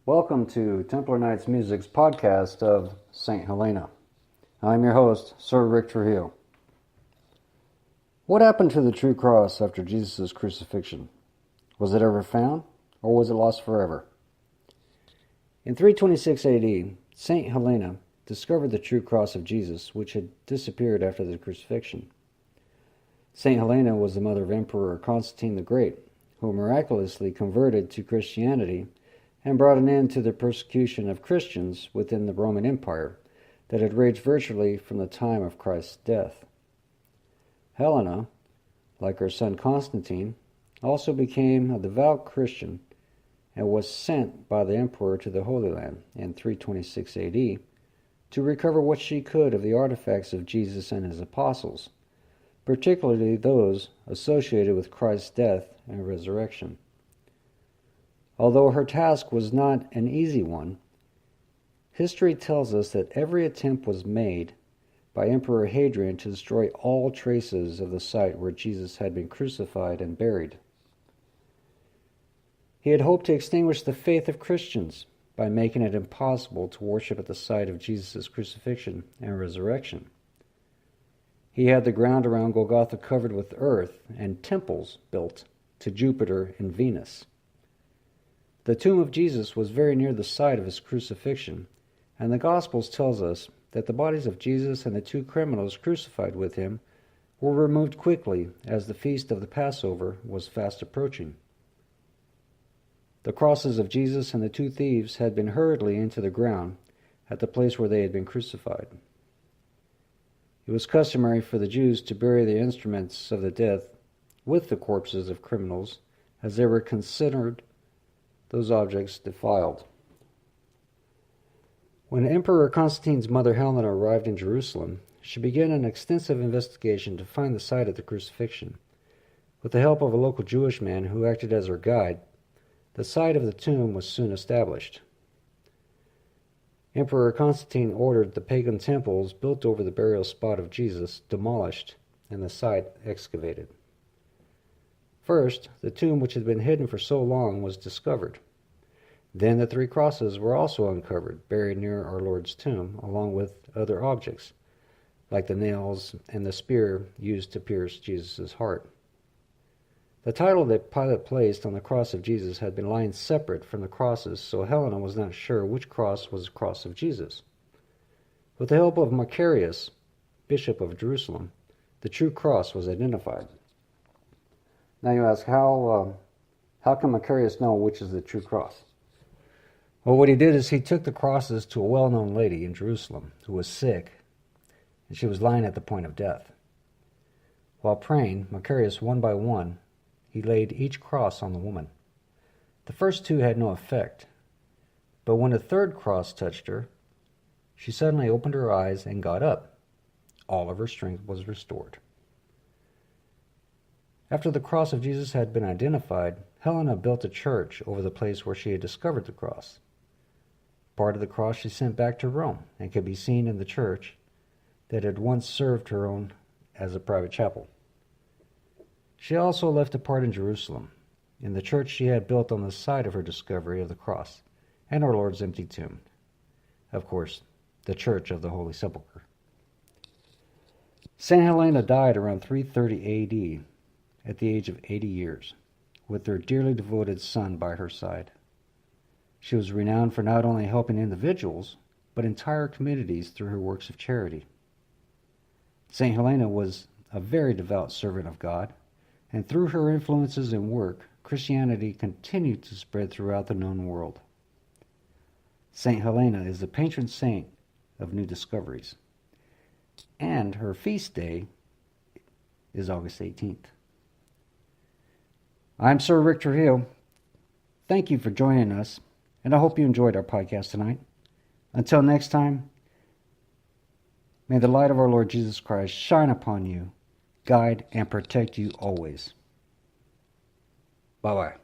Welcome to Templar Nights Music's podcast of St. Helena. I'm your host, Sir Rick Trujillo. What happened to the true cross after Jesus' crucifixion? Was it ever found, or was it lost forever? In 326 AD, St. Helena discovered the true cross of Jesus, which had disappeared after the crucifixion. St. Helena was the mother of Emperor Constatine the Great, who miraculously converted to Christianity and brought an end to the persecution of Christians within the Roman Empire that had raged virtually from the time of Christ's death. Helena, like her son Constantine, also became a devout Christian and was sent by the emperor to the Holy Land in 326 AD to recover what she could of the artifacts of Jesus and his apostles, particularly those associated with Christ's death and resurrection. Although her task was not an easy one, history tells us that every attempt was made by Emperor Hadrian to destroy all traces of the site where Jesus had been crucified and buried. He had hoped to extinguish the faith of Christians by making it impossible to worship at the site of Jesus' crucifixion and resurrection. He had the ground around Golgotha covered with earth and temples built to Jupiter and Venus. The tomb of Jesus was very near the site of his crucifixion, and the Gospels tells us that the bodies of Jesus and the two criminals crucified with him were removed quickly as the feast of the Passover was fast approaching. The crosses of Jesus and the two thieves had been hurriedly into the ground at the place where they had been crucified. It was customary for the Jews to bury the instruments of the death with the corpses of criminals, as they were considered those objects defiled. When Emperor Constantine's mother Helena arrived in Jerusalem, she began an extensive investigation to find the site of the crucifixion. With the help of a local Jewish man who acted as her guide, the site of the tomb was soon established. Emperor Constantine ordered the pagan temples built over the burial spot of Jesus demolished and the site excavated. First, the tomb which had been hidden for so long was discovered. Then the three crosses were also uncovered, buried near our Lord's tomb, along with other objects, like the nails and the spear used to pierce Jesus' heart. The title that Pilate placed on the cross of Jesus had been lying separate from the crosses, so Helena was not sure which cross was the cross of Jesus. With the help of Macarius, Bishop of Jerusalem, the true cross was identified. Now you ask, how can Macarius know which is the true cross? Well, what he did is he took the crosses to a well-known lady in Jerusalem who was sick, and she was lying at the point of death. While praying, Macarius, one by one, he laid each cross on the woman. The first two had no effect, but when the third cross touched her, she suddenly opened her eyes and got up. All of her strength was restored. After the cross of Jesus had been identified, Helena built a church over the place where she had discovered the cross. Part of the cross she sent back to Rome and could be seen in the church that had once served her own as a private chapel. She also left a part in Jerusalem, in the church she had built on the site of her discovery of the cross and our Lord's empty tomb. Of course, the Church of the Holy Sepulchre. St. Helena died around 330 AD at the age of 80 years, with her dearly devoted son by her side. She was renowned for not only helping individuals, but entire communities through her works of charity. St. Helena was a very devout servant of God, and through her influences and work, Christianity continued to spread throughout the known world. St. Helena is the patron saint of new discoveries, and her feast day is August 18th. I'm Sir Rick Trujillo. Thank you for joining us, and I hope you enjoyed our podcast tonight. Until next time, may the light of our Lord Jesus Christ shine upon you, guide and protect you always. Bye-bye.